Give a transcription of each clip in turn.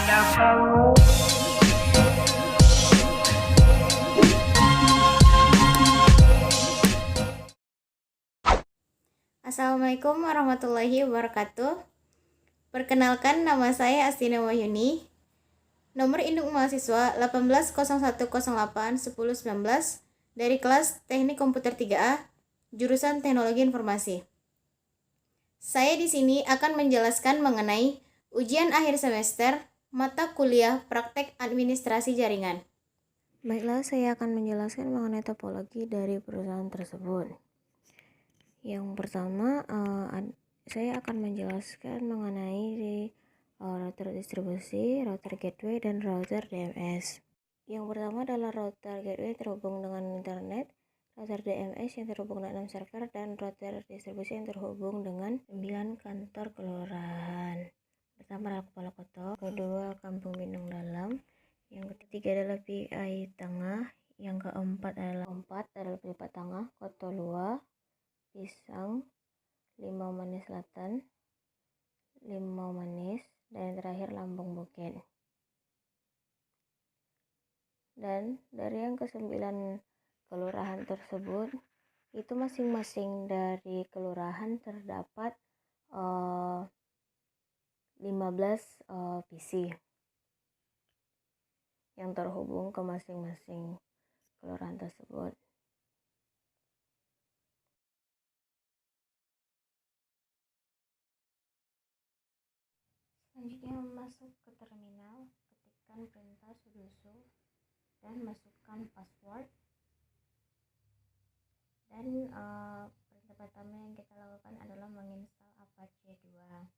Assalamualaikum warahmatullahi wabarakatuh. Perkenalkan, nama saya Astina Wahyuni. Nomor induk mahasiswa 1801081019 dari kelas Teknik Komputer 3A, jurusan Teknologi Informasi. Saya di sini akan menjelaskan mengenai ujian akhir semester mata kuliah Praktek Administrasi Jaringan. Baiklah, saya akan menjelaskan mengenai topologi dari perusahaan tersebut. Yang pertama, saya akan menjelaskan mengenai router distribusi, router gateway, dan router DMS. Yang pertama adalah router gateway terhubung dengan internet, router DMS yang terhubung dengan 6 server, dan router distribusi yang terhubung dengan 9 kantor kelurahan. Pertama adalah Kepala Kota, kedua Kampung Bintang Dalam, yang ketiga adalah PI Tengah, yang keempat adalah Pelipat Tengah, Kota Lua, Pisang, Limau Manis Selatan, Limau Manis, dan yang terakhir Lambung Bukit. Dan dari yang ke-9 kelurahan tersebut, itu masing-masing dari kelurahan terdapat 15 PC yang terhubung ke masing-masing kelurahan tersebut. Selanjutnya masuk ke terminal, ketikkan perintah sudoku dan masukkan password. Dan perintah pertama yang kita lakukan adalah menginstal Apache 2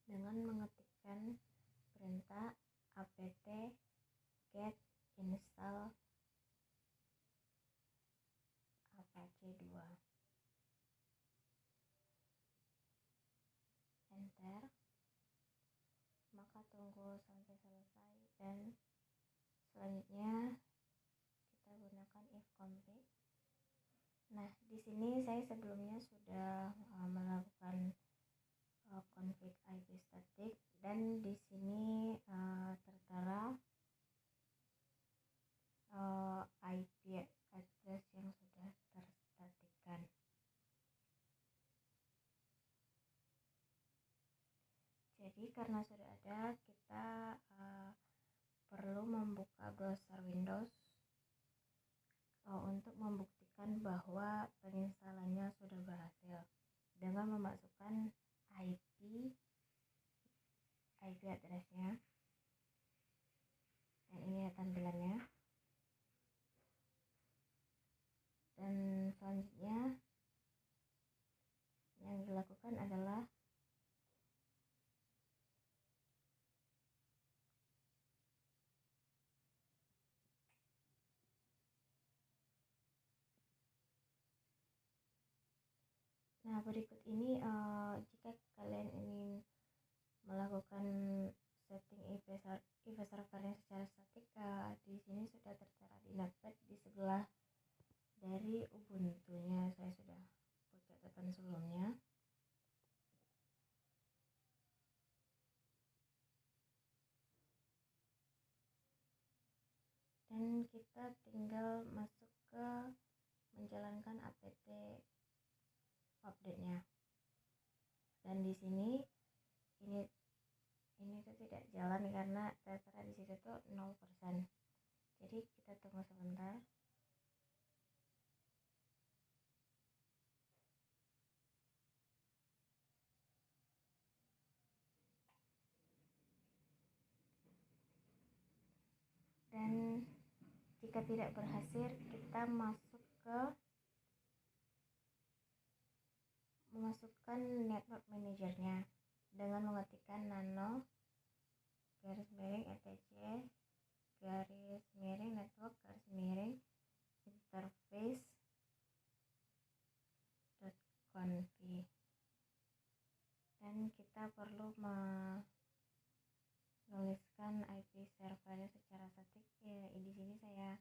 dengan mengetikkan perintah apt get install Apache 2. Enter. Maka tunggu sampai selesai dan selanjutnya kita gunakan if complete. Nah, di sini saya sebelumnya sudah melakukan config IP static, dan di sini tertera IP address yang sudah terstatikkan. Jadi karena sudah ada, kita perlu membuka browser Windows untuk membuktikan bahwa penginstalannya sudah berhasil dengan memasukkan IP address-nya. Dan ini tampilannya. Dan selanjutnya yang dilakukan adalah berikut ini. Jika kalian ingin melakukan setting IP servernya secara statik, di sini sudah tertera di notepad di sebelah dari Ubuntu-nya. Saya sudah buat catatan sebelumnya. Dan kita tinggal masuk ke menjalankan apt update-nya. Dan di sini ini tuh tidak jalan karena tertera di situ tuh 0%. Jadi kita tunggu sebentar. Dan jika tidak berhasil, kita memasukkan network managernya dengan mengetikkan nano /etc /network interface.conf. Dan kita perlu menuliskan IP servernya secara statik. Di sini saya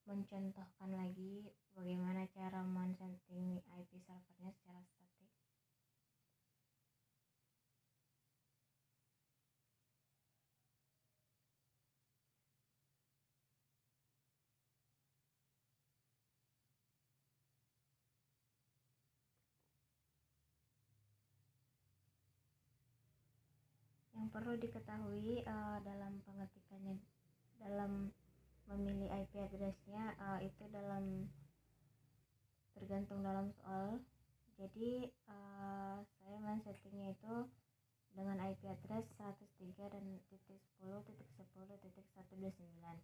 mencontohkan lagi bagaimana cara men-setting IP servernya secara statik. perlu diketahui dalam pengetikannya, dalam memilih IP address-nya itu tergantung dalam soal. Jadi saya men-settingnya itu dengan IP address 103.10.10.129.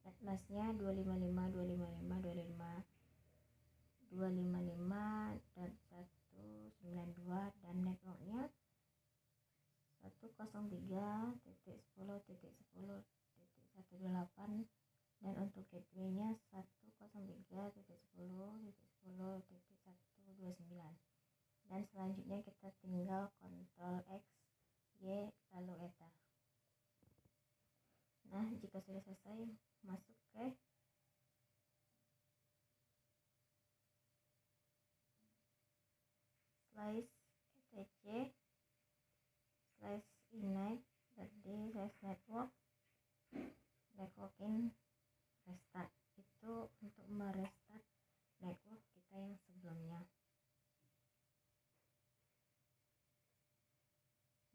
Netmasknya 255, 255, 255, 255 dan 192, dan networknya 103.10.10.128, dan untuk gateway-nya 103.10.10.129. Dan selanjutnya kita tinggal Ctrl X, Y, lalu enter. Nah, jika sudah selesai, masuk ke slice etc /init.d/network networking restart. Itu untuk merestart network kita yang sebelumnya.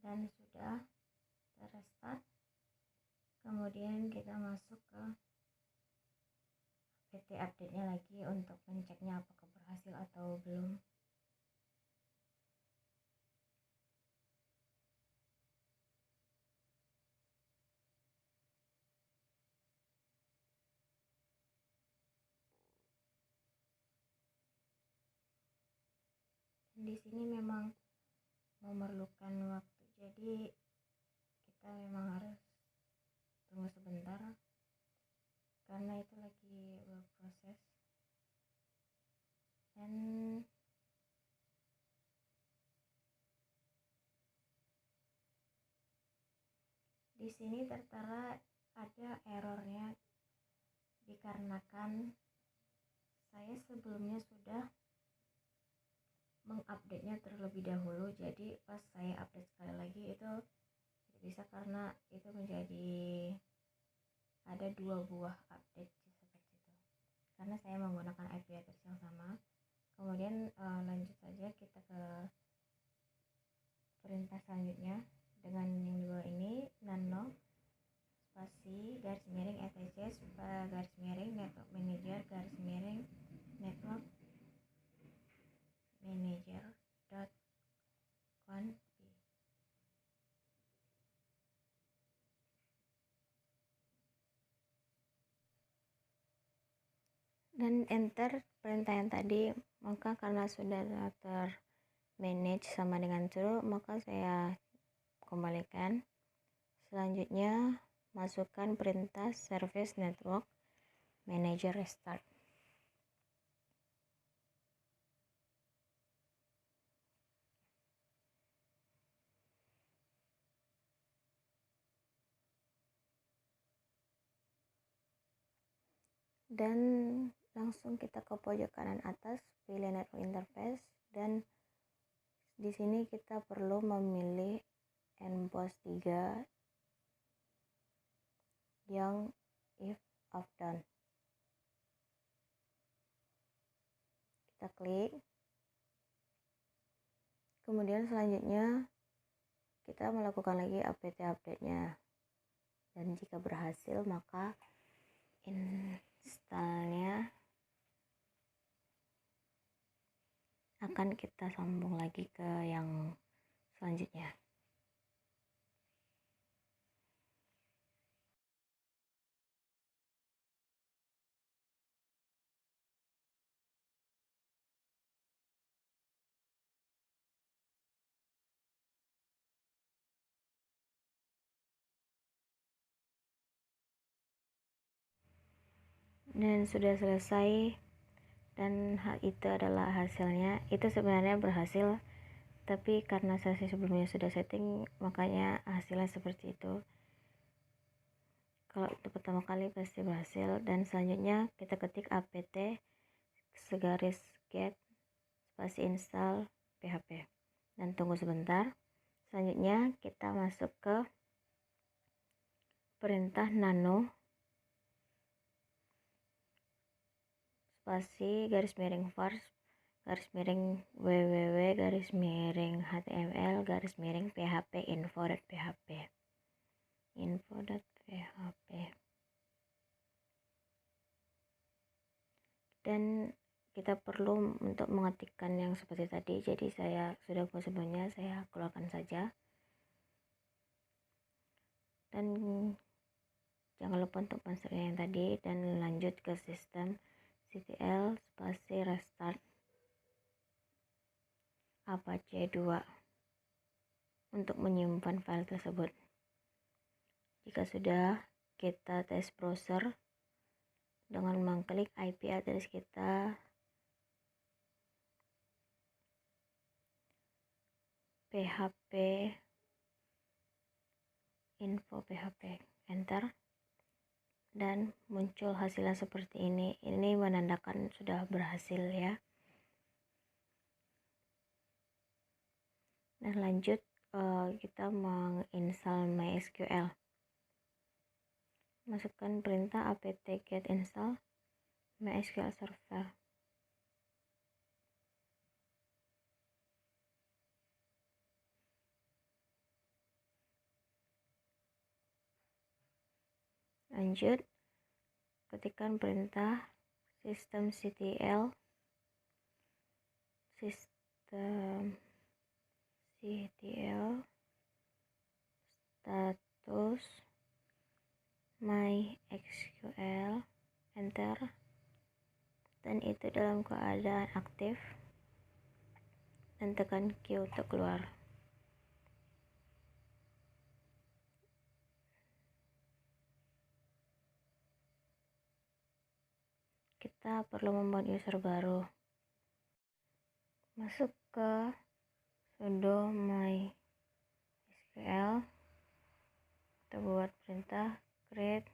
Dan sudah terrestart, kemudian kita masuk ke apt update-nya lagi untuk menceknya apakah berhasil atau belum. Di sini memang memerlukan waktu, jadi kita memang harus tunggu sebentar karena itu lagi berproses. Dan di sini tertera ada errornya dikarenakan saya sebelumnya sudah mengupdate-nya terlebih dahulu, jadi pas saya update sekali lagi itu tidak bisa karena itu menjadi ada 2 buah update seperti itu karena saya menggunakan IP address yang sama. Kemudian lanjut saja kita ke perintah selanjutnya dengan yang di bawah ini, nano spasi garis miring etc garis miring network manager garis miring network manager.conf. Dan enter perintah yang tadi. Maka karena sudah termanage sama dengan true, maka saya kembalikan. Selanjutnya masukkan perintah service network manager restart. Dan langsung kita ke pojok kanan atas, pilih network interface, dan di sini kita perlu memilih NBOS 3 yang if off done. Kita klik. Kemudian selanjutnya kita melakukan lagi apt update-nya. Dan jika berhasil, maka installnya akan kita sambung lagi ke yang selanjutnya. Dan sudah selesai, dan hal itu adalah hasilnya. Itu sebenarnya berhasil, tapi karena sesi sebelumnya sudah setting, makanya hasilnya seperti itu. Kalau itu pertama kali pasti berhasil. Dan selanjutnya kita ketik apt segaris get spasi install php dan tunggu sebentar. Selanjutnya kita masuk ke perintah nano spasi garis miring var www.html_php info.php. Dan kita perlu untuk mengetikkan yang seperti tadi, jadi saya sudah buat sebelumnya, saya keluarkan saja. Dan jangan lupa untuk masuk yang tadi dan lanjut ke sistem ctl spasi restart apache 2 untuk menyimpan file tersebut. Jika sudah, kita tes browser dengan mengklik IP address kita php info php, enter, dan muncul hasilnya seperti ini. Ini menandakan sudah berhasil ya. Dan lanjut kita menginstal MySQL. Masukkan perintah apt-get install MySQL server. Lanjut, ketikkan perintah systemctl status MySQL, enter, dan itu dalam keadaan aktif, dan tekan Q untuk keluar. Kita perlu membuat user baru. Masuk ke sudo MySQL, kita buat perintah create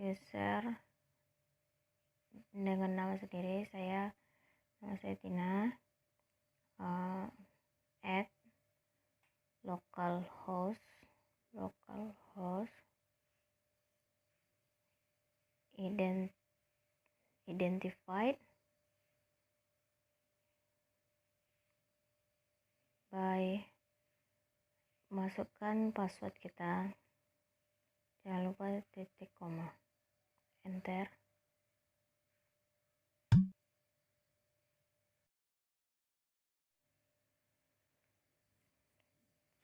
user dengan nama sendiri. Nama saya Tina. Add localhost identified by, masukkan password kita, jangan lupa titik koma, enter.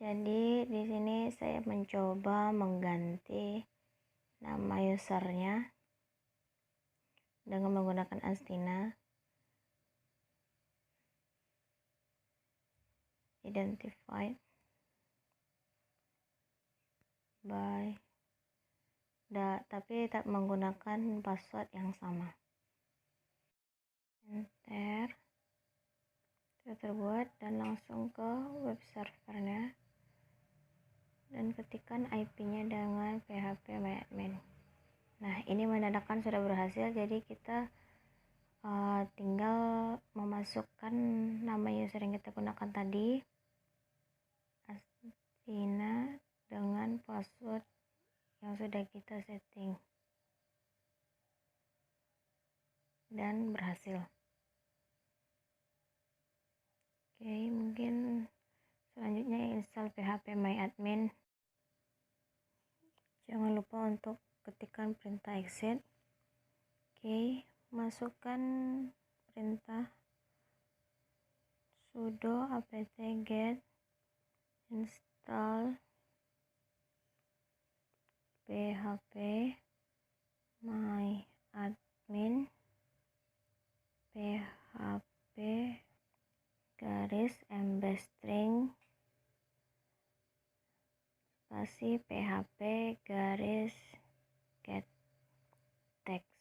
Jadi di sini saya mencoba mengganti nama usernya dengan menggunakan Astina. Identified by tapi tak menggunakan password yang sama. Enter. Sudah terbuat, dan langsung ke web servernya dan ketikkan IP-nya dengan php myadmin. Nah, ini menandakan sudah berhasil, jadi kita tinggal memasukkan nama user yang kita gunakan tadi, Astina, dengan password yang sudah kita setting, dan berhasil. Oke, mungkin selanjutnya install php myadmin. Jangan lupa untuk ketikkan perintah exit. Oke, masukkan perintah sudo apt-get install php myadmin php /mbstring spasi php get text.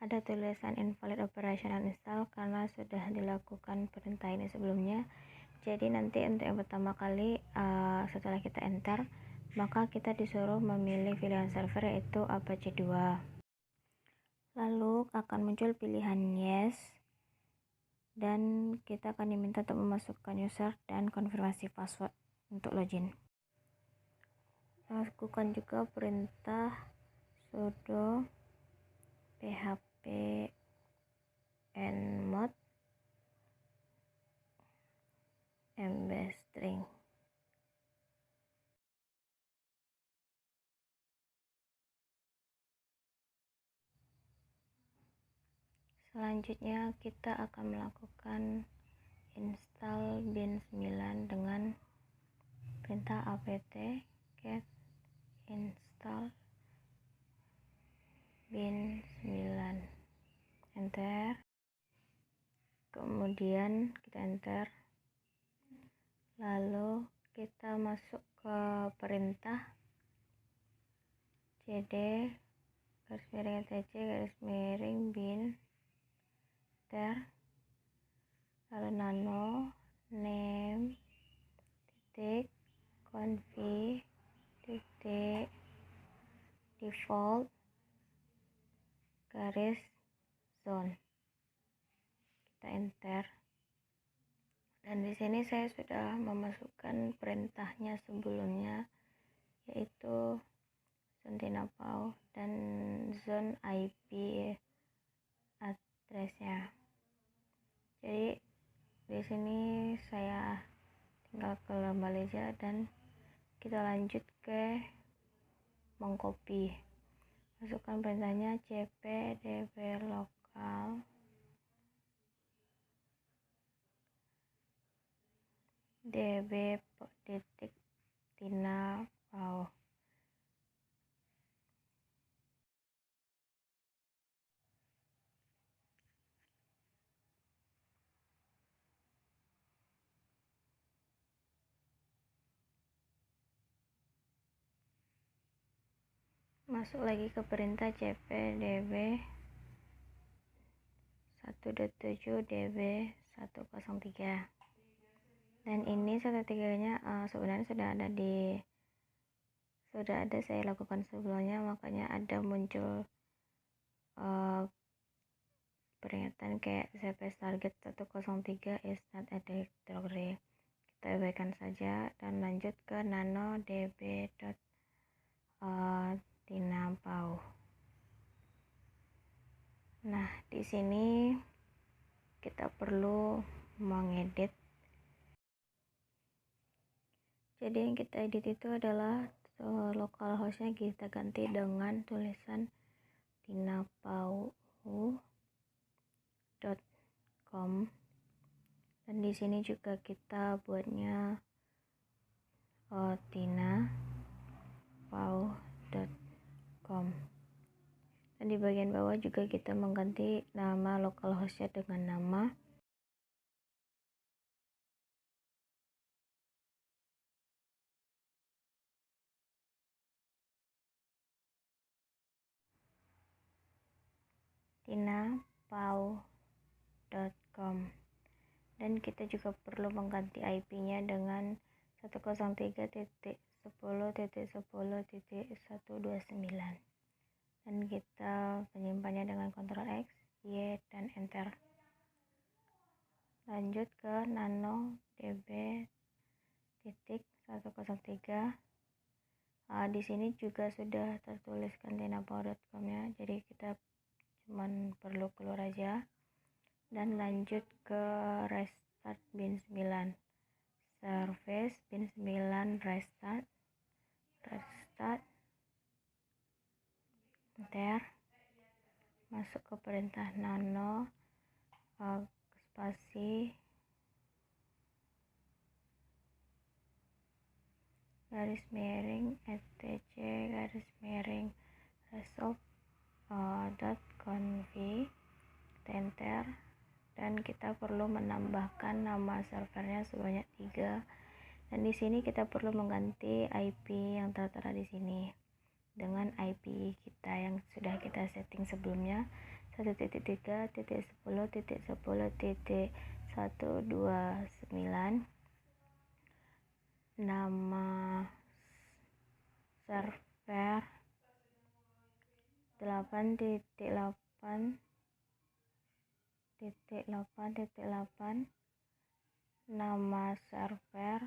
Ada tulisan invalid operational install karena sudah dilakukan perintah ini sebelumnya. Jadi nanti untuk yang pertama kali setelah kita enter, maka kita disuruh memilih pilihan server, yaitu apache 2. Lalu akan muncul pilihan yes, dan kita akan diminta untuk memasukkan user dan konfirmasi password untuk login. Lakukan juga perintah sudo php and mode MB string. Selanjutnya kita akan melakukan install bin 9 dengan perintah apt get install bin 9, enter, kemudian kita enter, lalu kita masuk ke perintah cd /etc/bin lalu nano name config default zone. Kita enter, dan di sini saya sudah memasukkan perintahnya sebelumnya, yaitu zone tinapau dan zone IP addressnya. Jadi di sini saya tinggal kembali aja dan kita lanjut ke mengcopy. Masukkan perintahnya cp db lokal db tinapau. Masuk lagi ke perintah cp db 1.7 db 103, dan ini 103-nya sebenarnya sudah ada saya lakukan sebelumnya, makanya ada muncul peringatan kayak CPS target 103 is not a directory. Kita abaikan saja dan lanjut ke nano db tinapau. Nah, di sini kita perlu mengedit. Jadi yang kita edit itu adalah localhostnya kita ganti dengan tulisan tinapau.com, dan di sini juga kita buatnya tinapau.com, dan di bagian bawah juga kita mengganti nama localhostnya dengan nama tinapau.com, dan kita juga perlu mengganti IP-nya dengan 103.10.10.129, dan kita menyimpannya dengan Ctrl X, Y, dan enter. Lanjut ke nano db 103. Di sini juga sudah tertuliskan tinapau.com ya, jadi kita cuman perlu keluar aja dan lanjut ke restart bin 9, service bin 9 restart, enter, masuk ke perintah nano spasi /etc/resolve.conf, enter, dan kita perlu menambahkan nama servernya sebanyak 3, dan di sini kita perlu mengganti IP yang tertera di sini dengan IP kita yang sudah kita setting sebelumnya, 1.3.10.10.129. Nama server 8.8.8, nama server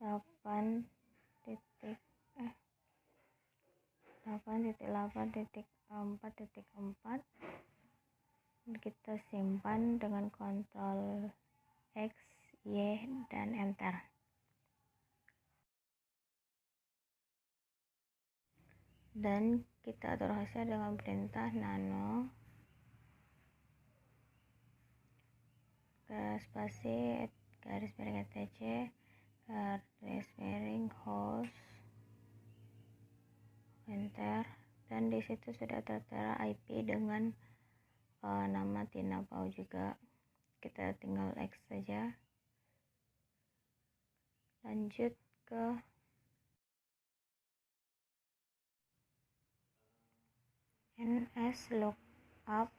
8.8.4.4, Kita simpan dengan Ctrl X, Y, dan Enter. Dan kita atur hasil dengan perintah nano spasi garis miring etc garis miring host enter, dan di situ sudah tertera IP dengan nama Tina Pau juga. Kita tinggal X saja, lanjut ke ns lookup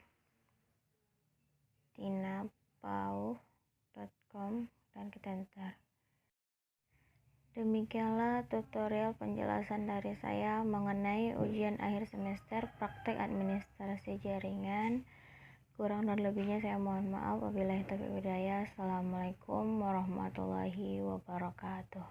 tinapau.com dan kita enter. Demikianlah tutorial penjelasan dari saya mengenai ujian akhir semester praktek administrasi jaringan. Kurang dan lebihnya saya mohon maaf. Wabillahi taufiq wal hidayah. Assalamualaikum warahmatullahi wabarakatuh.